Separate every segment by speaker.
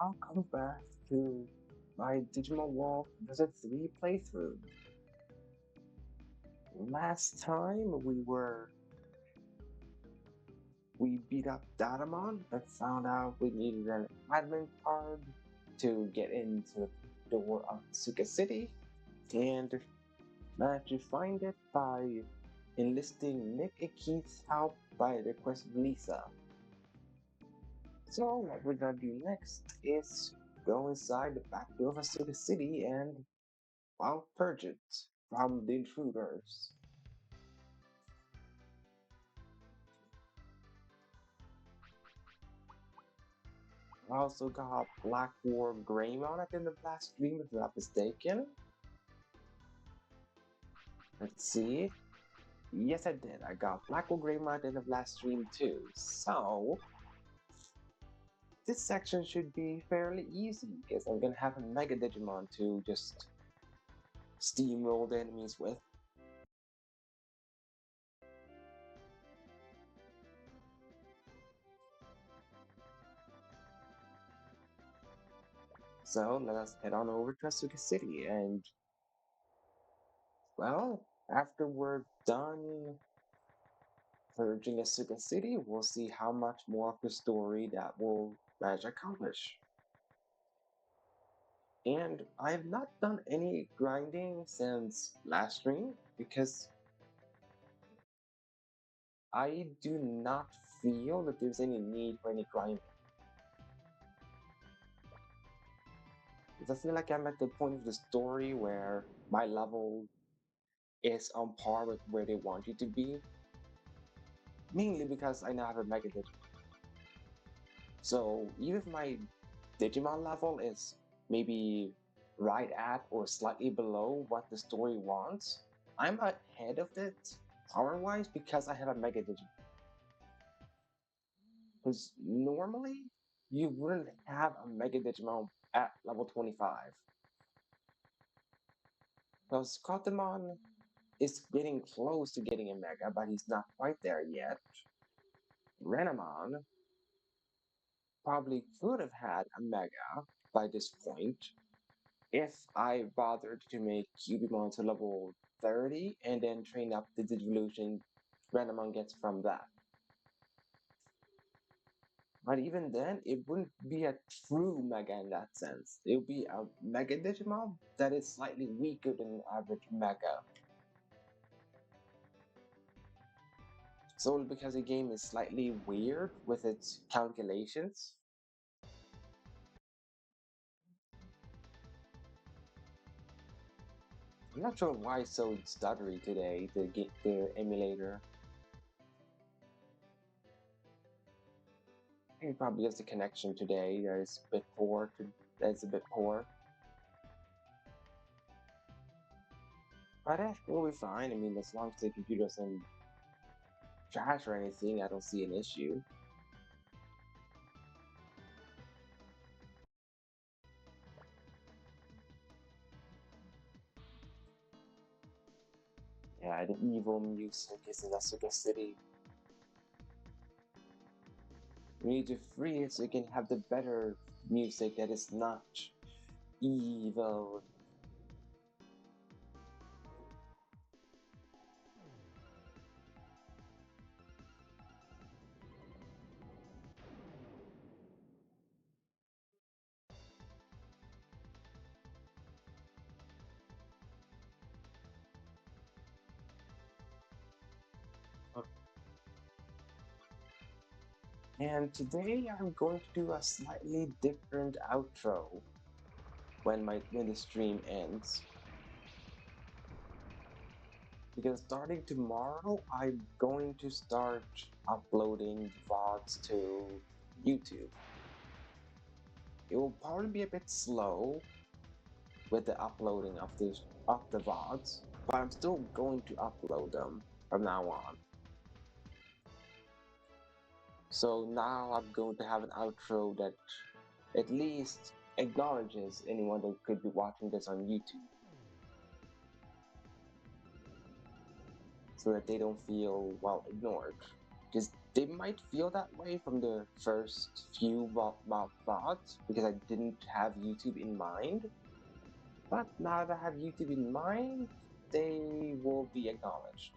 Speaker 1: welcome back to my Digimon Wall Visit 3 playthrough. Last time we beat up Datamon and found out we needed an admin card to get into the door of Asuka City and managed to find it by enlisting Nick and Keith's help by the request of Lisa. So what we're gonna do next is go inside the back door of Asuka City and purge it from the intruders. I also got Black Worm Greymon at the end of last stream, if I'm not mistaken. Let's see. Yes, I did. I got Black Worm Greymon at the end of last stream too. So, this section should be fairly easy because I'm gonna have a Mega Digimon to just steamroll the enemies with. So, let us head on over to Asuka City and, well, after we're done purging Asuka City, we'll see how much more of the story that will manage to accomplish. And I have not done any grinding since last stream because I do not feel that there's any need for any grinding. Because I feel like I'm at the point of the story where my level is on par with where they want you to be. Mainly because I now have a Mega Digimon. So even if my Digimon level is maybe right at or slightly below what the story wants, I'm ahead of it power-wise because I have a Mega Digimon. Because normally, you wouldn't have a Mega Digimon at level 25. Because Kotamon is getting close to getting a Mega, but he's not quite there yet. Renamon probably could have had a Mega by this point if I bothered to make Cubimon to level 30 and then train up the Digivolution Renamon gets from that. But even then, it wouldn't be a true Mega in that sense. It would be a Mega Digimon that is slightly weaker than an average Mega. So because the game is slightly weird with its calculations. I'm not sure why it's so stuttery today, the emulator. I think probably just the connection today that is a bit poor. That's a bit poor. But we'll be fine. I mean, as long as the computer doesn't crash or anything, I don't see an issue. Yeah, the evil music is in Asuka City. We need to free it so you can have the better music that is not evil. And today I'm going to do a slightly different outro when the stream ends. Because starting tomorrow, I'm going to start uploading VODs to YouTube. It will probably be a bit slow with the uploading of the VODs, but I'm still going to upload them from now on. So now I'm going to have an outro that at least acknowledges anyone that could be watching this on YouTube, so that they don't feel, well, ignored. because they might feel that way from the first few VODs because I didn't have YouTube in mind. But now that I have YouTube in mind, they will be acknowledged.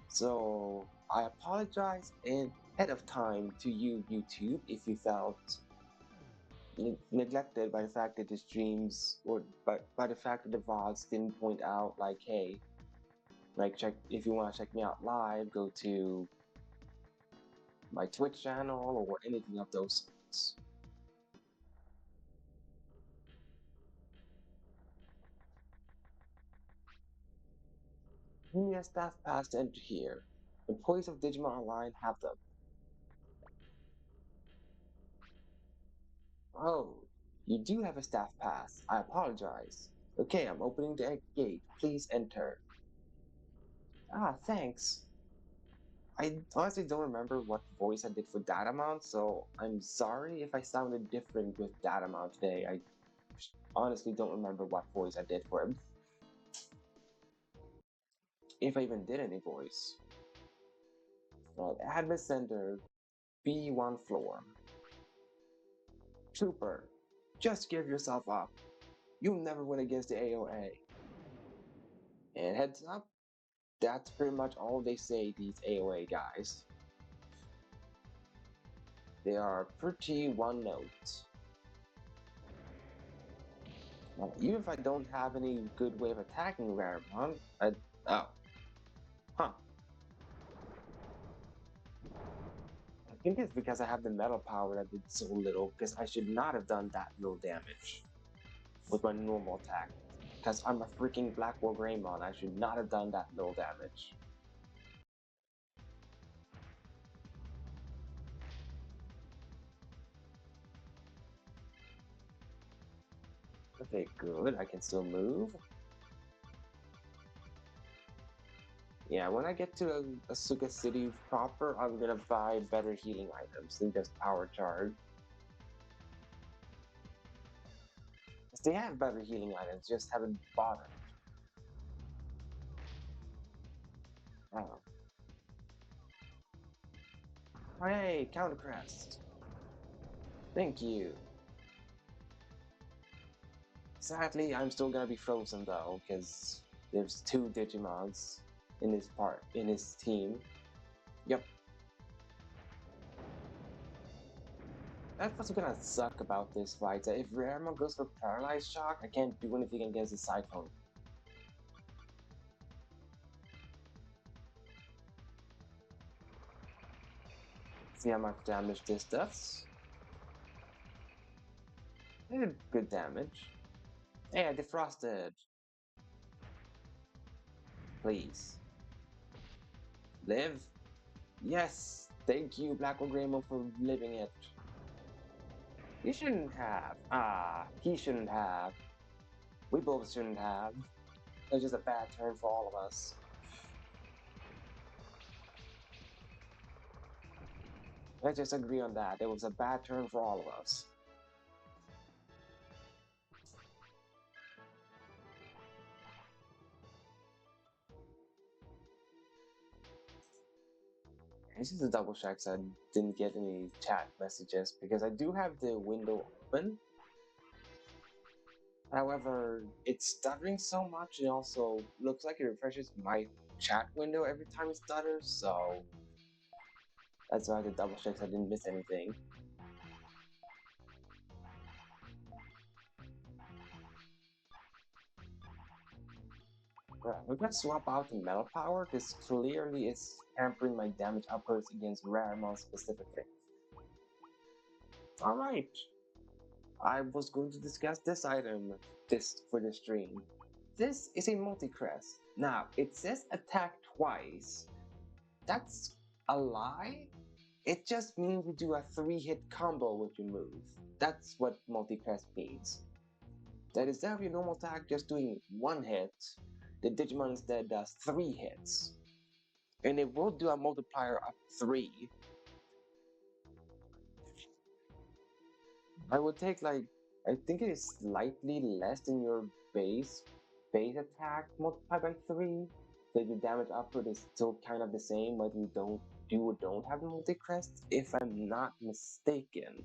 Speaker 1: So I apologize ahead of time to you, YouTube, if you felt neglected by the fact that the streams or by the fact that the VODs didn't point out like, hey, like check if you want to check me out live, go to my Twitch channel or anything of those sorts. You need a staff pass to enter here. Employees of Digimon Online have them. Oh, you do have a staff pass. I apologize. Okay, I'm opening the gate. Please enter. Ah, thanks. I honestly don't remember what voice I did for Datamon, so I'm sorry if I sounded different with Datamon today. I honestly don't remember what voice I did for him. If I even did any voice. Well, Admin Center, B1 floor. Trooper, just give yourself up. You'll never win against the A.o.A. And heads up, that's pretty much all they say, these A.o.A guys. They are pretty one note. Well, even if I don't have any good way of attacking Rarimon, oh, huh. I think it's because I have the metal power that did so little, because I should not have done that little damage with my normal attack. Because I'm a freaking Black War Greymon, I should not have done that little damage. Okay, good, I can still move. Yeah, when I get to Asuka City proper, I'm gonna buy better healing items than just Power Charge. They have better healing items, just haven't bothered. Oh. Hey, Counter Crest! Thank you. Sadly, I'm still gonna be frozen though, because there's two Digimons in his team. Yep. That's what's gonna suck about this fight. If Raremon goes for Paralyzed Shock, I can't do anything against the Cyclone. See how much damage this does. It did good damage. Hey, I defrosted. Please. Live? Yes! Thank you, Black Greymon, for living it. You shouldn't have. Ah, he shouldn't have. We both shouldn't have. It was just a bad turn for all of us. Let's just agree on that. It was a bad turn for all of us. This is a double check, so I didn't get any chat messages because I do have the window open. However, it's stuttering so much, it also looks like it refreshes my chat window every time it stutters, so that's why I had to double check so I didn't miss anything. We're gonna swap out the metal power because clearly it's hampering my damage upwards against Rarimon specifically. Alright, I was going to discuss this item for this stream. This is a multi-crest. Now, it says attack twice. That's a lie? It just means you do a 3-hit combo with your move. That's what multi-crest means. That instead of your normal attack just doing 1 hit, the Digimon instead does 3 hits. And it will do a multiplier of 3. I would take like, I think it is slightly less than your base attack multiplied by 3. that your damage output is still kind of the same whether you do or don't have the multi-crest, if I'm not mistaken.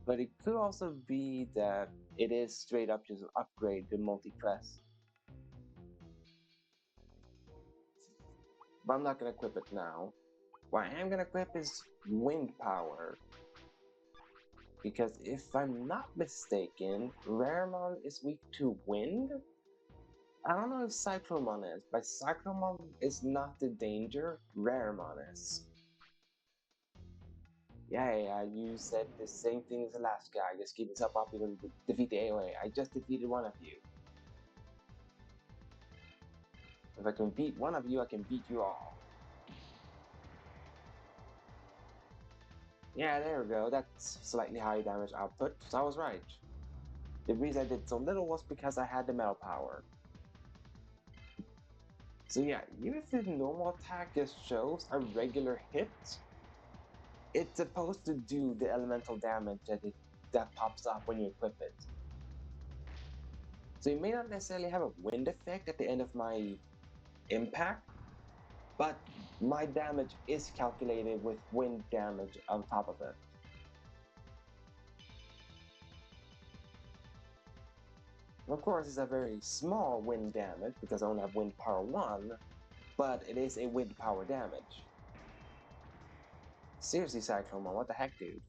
Speaker 1: But it could also be that it is straight up just upgrade the multi-crest. But I'm not gonna equip it now. What I am gonna equip is wind power. Because if I'm not mistaken, Raramon is weak to wind? I don't know if Cyclomon is, but Cyclomon is not the danger, Raramon is. Yeah, you said the same thing as the last guy. Just keep yourself up, you're gonna defeat the A.o.A. I just defeated one of you. If I can beat one of you, I can beat you all. Yeah, there we go. That's slightly higher damage output, so I was right. The reason I did so little was because I had the metal power. So yeah, even if the normal attack just shows a regular hit, it's supposed to do the elemental damage that pops up when you equip it. So you may not necessarily have a wind effect at the end of my impact, but my damage is calculated with wind damage on top of it. Of course, it's a very small wind damage because I only have wind power 1, but it is a wind power damage. Seriously, Cyclone, what the heck, dude?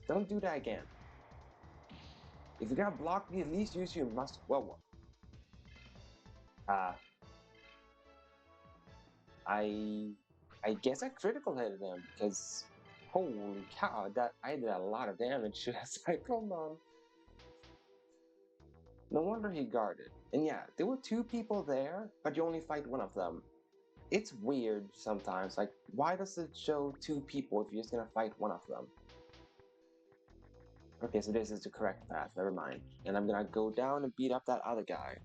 Speaker 1: Don't do that again. If you're gonna block me, at least use your must. Whoa. Uh, I guess I critical hit him because holy cow, that I did a lot of damage to that Cyclone. No wonder he guarded. And yeah, there were two people there, but you only fight one of them. It's weird sometimes. Like, why does it show two people if you're just gonna fight one of them? Okay, so this is the correct path. Never mind. And I'm gonna go down and beat up that other guy.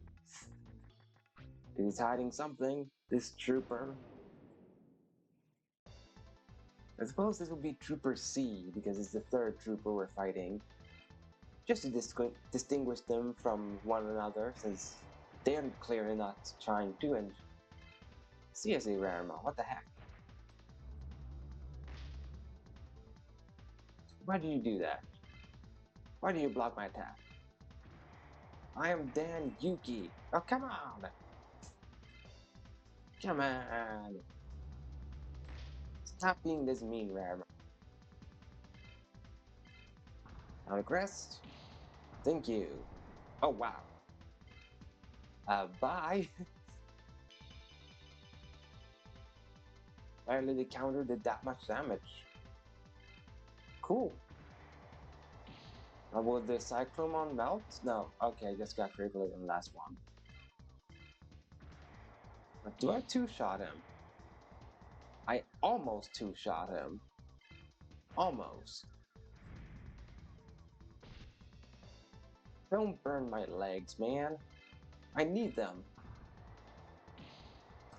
Speaker 1: He's hiding something. This trooper. I suppose this would be Trooper C because it's the third trooper we're fighting. Just to distinguish them from one another, since they're clearly not trying to. And seriously, Rarima, what the heck? Why do you do that? Why do you block my attack? I am Dan Yuki. Oh, come on! Come on! Stop being this mean, Rarima. On crest? Thank you. Oh, wow. Bye. Apparently the counter did that much damage. Cool. Will the Cyclomon melt? No. Okay, I just got critical on the last one. But do I two-shot him? I almost two-shot him. Almost. Don't burn my legs, man. I need them.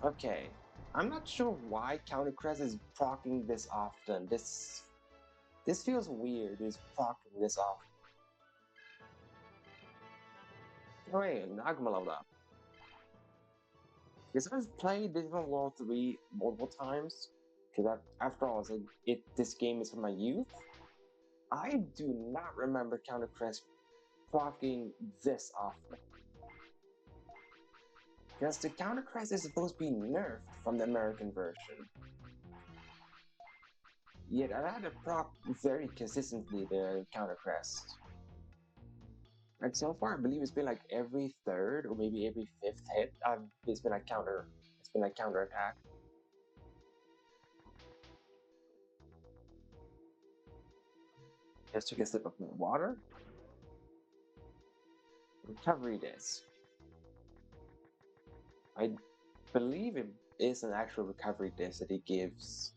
Speaker 1: Okay. I'm not sure why Counter Crest is proccing this often. This feels weird, is proccing this often. Oh wait, Nagma leveled up. Because I've played Digimon World 3 multiple times, because after all, this game is from my youth. I do not remember Counter Crest proccing this often. Because the Counter Crest is supposed to be nerfed from the American version. Yet I had to proc very consistently the Counter Crest. Like so far, I believe it's been like every third or maybe every fifth hit. It's been a counter. It's been a counter attack. Just took a sip of my water. Recovery disc. I believe it is an actual recovery disc that he gives.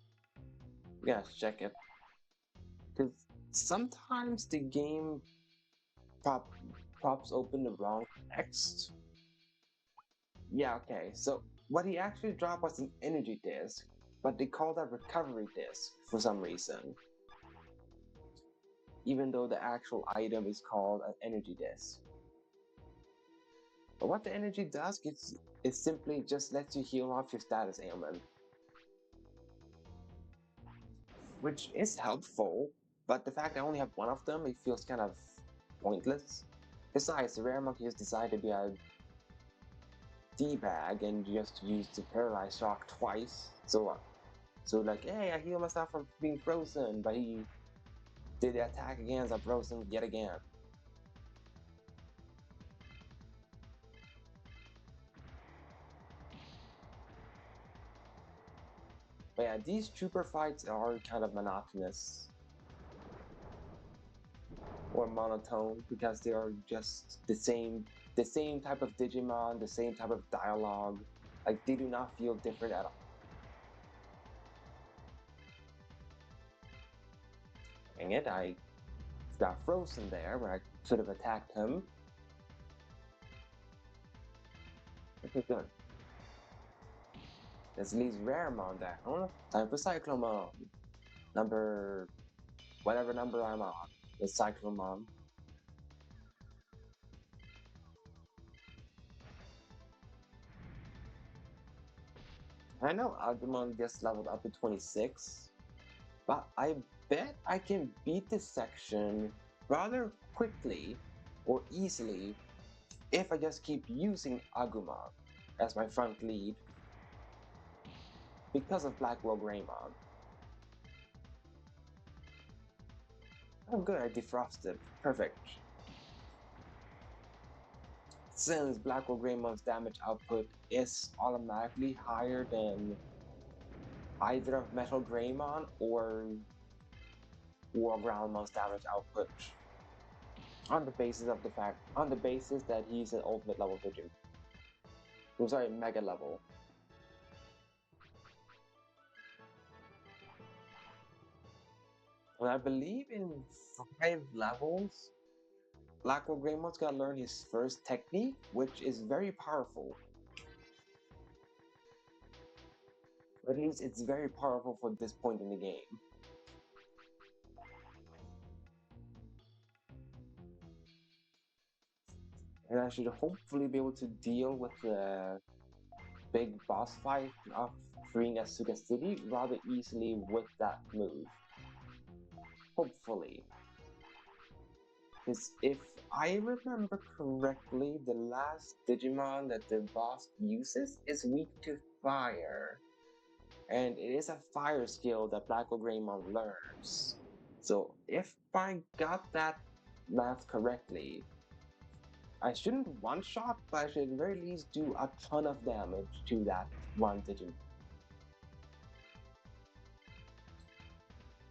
Speaker 1: Yeah, check it. Because sometimes the game props open the wrong text. Yeah, okay. So what he actually dropped was an energy disc, but they call that recovery disc for some reason. even though the actual item is called an energy disc. But what the energy does is simply just lets you heal off your status ailment, which is helpful, but the fact I only have one of them, it feels kind of pointless. Besides, the rare monkey has decided to be a D-bag and just used the paralyze shock twice. So like, hey, I heal myself from being frozen, but he did the attack again as I'm frozen yet again. But yeah, these trooper fights are kind of monotonous or monotone because they are just the same type of Digimon, the same type of dialogue. Like they do not feel different at all. Dang it, I got frozen there where I could have attacked him. Okay, good. There's at least Raremon there. Oh, time for Cyclomon. Number whatever number I'm on. The Cyclomon. I know Agumon just leveled up to 26, but I bet I can beat this section rather quickly or easily if I just keep using Agumon as my front lead because of Blackwell Greymon. Oh good, I defrosted. Perfect. Since Blackwell Greymon's damage output is automatically higher than either of Metal Greymon or War Groundmon's damage output on the basis that he's an ultimate level Digimon. I'm sorry, mega level. And I believe in 5 levels, Blackwell Greymon's gonna learn his first technique, which is very powerful. At least it's very powerful for this point in the game. And I should hopefully be able to deal with the big boss fight of freeing Asuka City rather easily with that move. Hopefully. Because if I remember correctly, the last Digimon that the boss uses is weak to fire. And it is a fire skill that Black or Greymon learns. So if I got that math correctly, I shouldn't one-shot, but I should at the very least do a ton of damage to that one Digimon.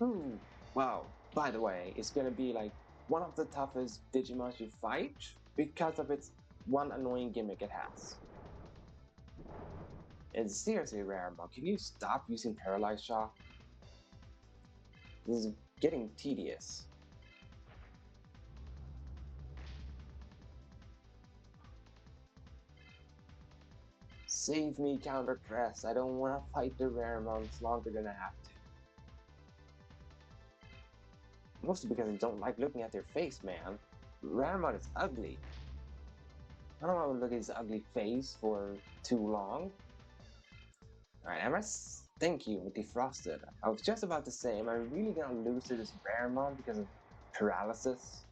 Speaker 1: Ooh, wow. By the way, it's gonna be like one of the toughest Digimons you fight because of its one annoying gimmick it has. It's seriously rare, but can you stop using Paralyze Shock? This is getting tedious. Save me, Counter Press. I don't want to fight the rare monks longer than I have to. Mostly because I don't like looking at their face, man. Raramon is ugly. I don't want to look at his ugly face for too long. Alright, thank you, Defrosted. I was just about to say, am I really gonna lose to this Raramon because of paralysis?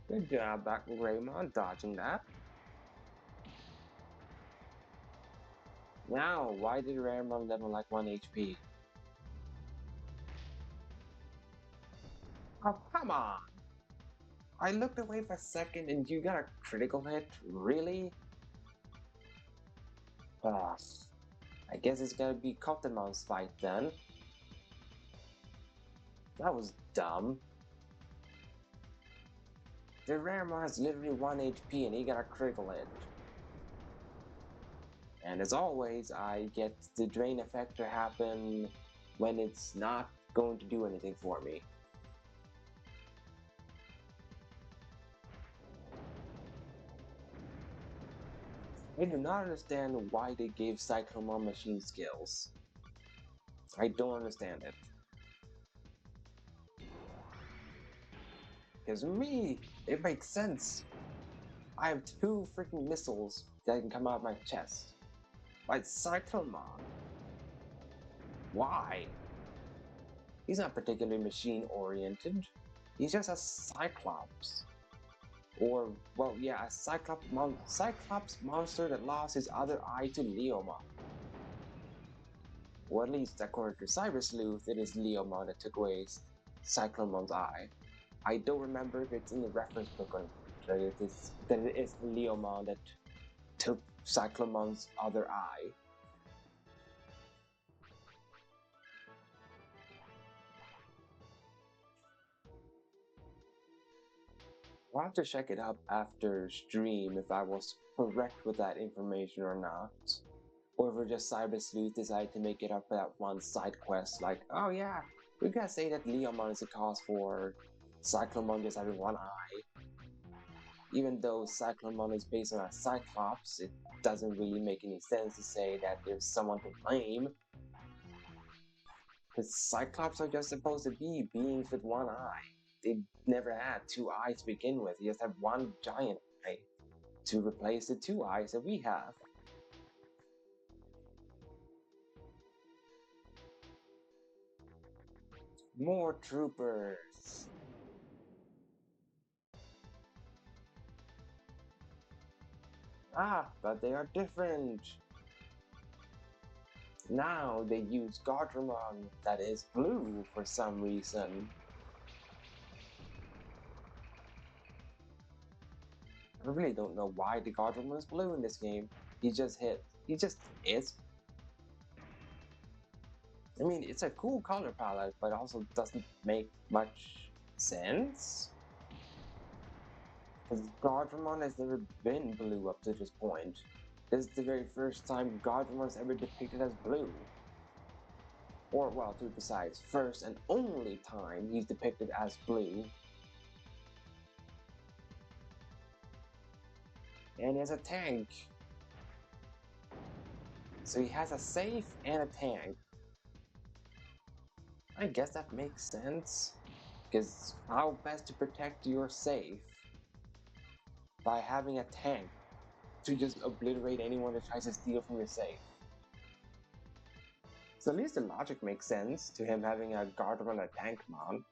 Speaker 1: Good job, back Raymond, dodging that. Now, why did Raramon level like 1 HP? Oh, come on! I looked away for a second and you got a critical hit? Really? Ah, I guess it's gonna be Cottonmon's fight then. That was dumb. The Raramon has literally 1 HP and he got a critical hit. And as always, I get the drain effect to happen when it's not going to do anything for me. I do not understand why they gave Cyclomon machine skills. I don't understand it. Because me, it makes sense. I have two freaking missiles that can come out of my chest. Like Cyclomon. Why? He's not particularly machine-oriented. He's just a Cyclops. Or, well, yeah, a Cyclops monster that lost his other eye to Leomon. Or at least, according to Cyber Sleuth, it is Leomon that took away Cyclomon's eye. I don't remember if it's in the reference book or that it is Leomon that took Cyclomon's other eye. I'll have to check it up after stream if I was correct with that information or not. Or if just Cyber Sleuth decided to make it up for that one side quest, like, oh yeah, we gotta say that Leomon is the cause for Cyclomon just having one eye. Even though Cyclomon is based on a Cyclops, it doesn't really make any sense to say that there's someone to blame. Because Cyclops are just supposed to be beings with one eye. They never had two eyes to begin with, they just have one giant eye to replace the two eyes that we have. More troopers! Ah, but they are different! Now they use Godramon that is blue for some reason. I really don't know why the Godramon is blue in this game. He just is. I mean, it's a cool color palette, but also doesn't make much sense. Because Godramon has never been blue up to this point. This is the very first time Godramon is ever depicted as blue. Or, well, to be precise, first and only time he's depicted as blue. And he has a tank. So he has a safe and a tank. I guess that makes sense. Because how best to protect your safe? By having a tank to just obliterate anyone that tries to steal from your safe. So at least the logic makes sense to him having a guard on a tank mount.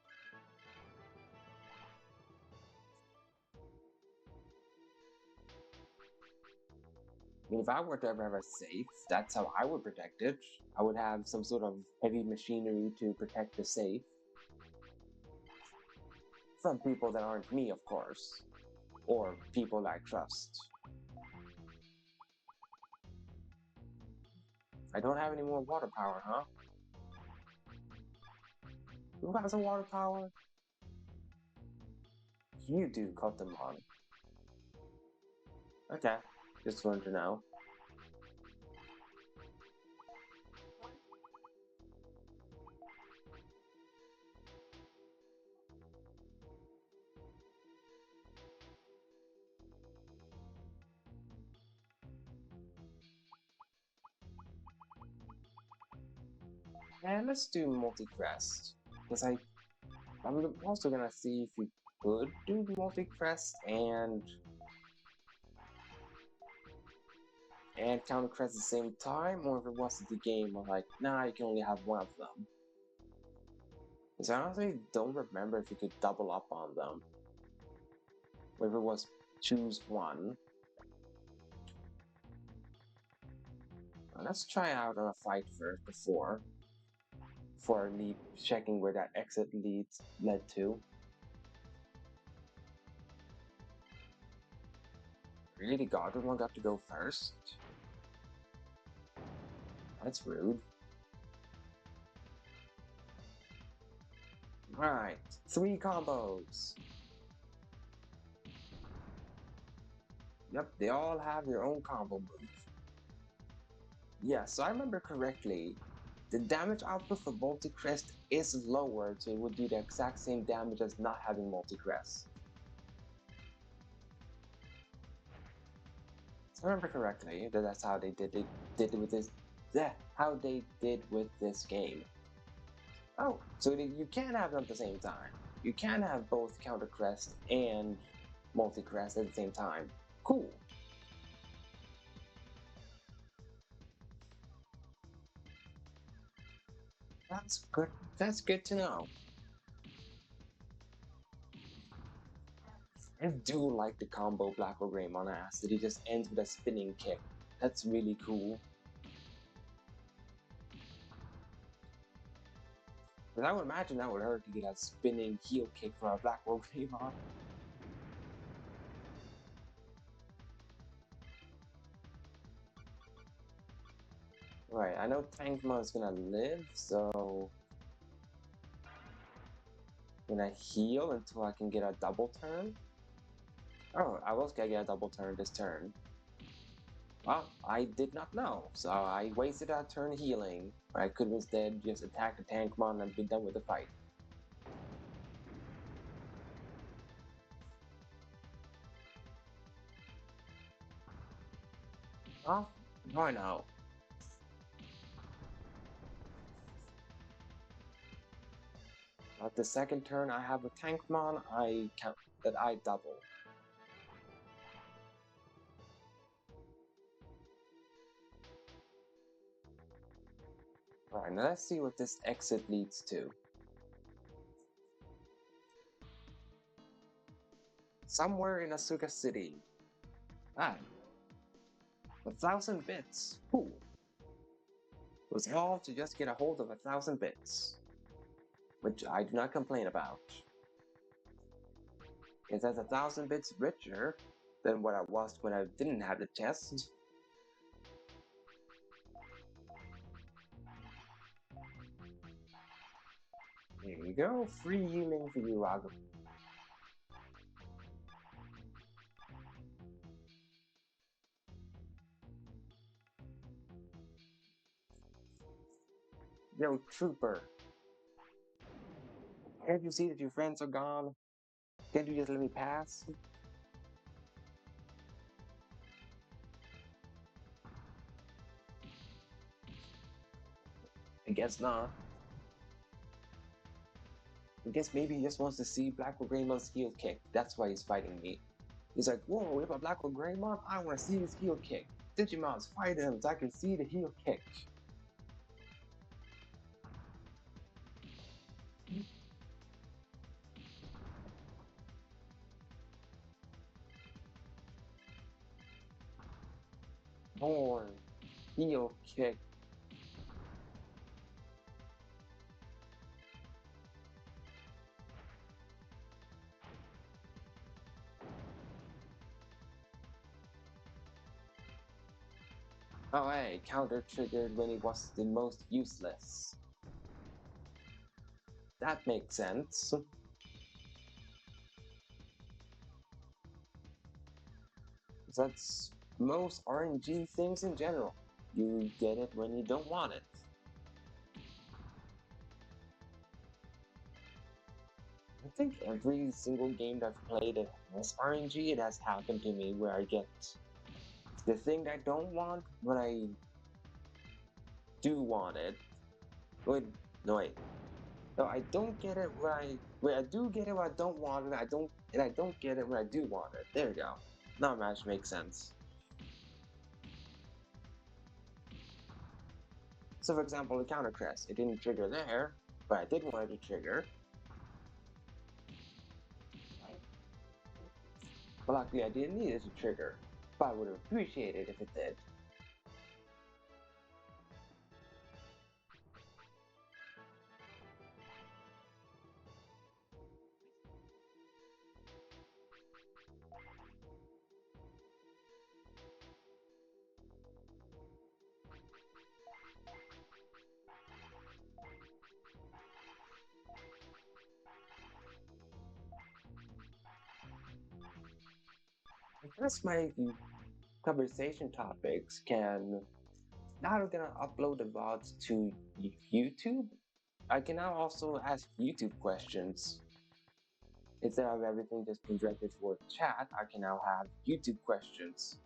Speaker 1: I mean, if I were to ever have a safe, that's how I would protect it. I would have some sort of heavy machinery to protect the safe. From people that aren't me, of course. Or people I trust. I don't have any more water power, huh? Who has a water power? You do, Kotamon. Okay, just wanted to know. And let's do multi-crest. Because I'm also gonna see if you could do multi-crest and counter crest at the same time, or if it wasn't the game of like, nah, you can only have one of them. Because I honestly don't remember if you could double up on them. Or if it was choose one. Let's try out on a fight first before checking where that exit led to. Really, the Godwin got to go first? That's rude. Alright, 3 combos. Yep, they all have their own combo move. Yeah, so I remember correctly, the damage output for Multicrest is lower, so it would do the exact same damage as not having Multicrest. So I remember correctly that that's how they did it with this. Yeah, how they did with this game. Oh, so you can have them at the same time. You can have both counter crest and multi crest at the same time. Cool. That's good. That's good to know. I do like the combo Black or Gray Mana Ass that he just ends with a spinning kick. That's really cool. But I would imagine that would hurt to get a spinning heel kick from a Black or Gray Mana. Right, I know Tankma is gonna live, so I'm gonna heal until I can get a double turn. Oh, I was gonna get a double turn this turn. Well, I did not know, so I wasted a turn healing. I could have instead just attacked the Tankmon and be done with the fight. Oh, why now? At the second turn, I have a Tankmon. I count that I double. Alright, now let's see what this exit leads to. Somewhere in Asuka City. Ah, 1,000 bits. Cool. Was all to just get a hold of 1,000 bits, which I do not complain about. Because that's 1,000 bits richer than what I was when I didn't have the chest. There you go, free healing for you, Ragu. Yo, trooper, can't you see that your friends are gone? Can't you just let me pass? I guess not. I guess maybe he just wants to see Black Greymon's heel kick. That's why he's fighting me. He's like, whoa, we have a Black Greymon? I want to see his heel kick. Digimon's fighting him so I can see the heel kick. Horn, heel kick. A.o.A counter triggered when he was the most useless. That makes sense. That's most RNG things in general. You get it when you don't want it. I think every single game that I've played that has RNG, it has happened to me where I get the thing I don't want when I do want it. Wait, no wait. No, I don't get it when I do get it when I don't want it. I don't get it when I do want it. There we go. Now match makes sense. So for example, the counter crest, it didn't trigger there, but I did want it to trigger. But luckily I didn't need it to trigger. But I would have appreciated if it did. I guess my conversation topics can now I'm gonna upload the VODs to YouTube. I can now also ask YouTube questions. Instead of everything just being directed towards chat, I can now have YouTube questions.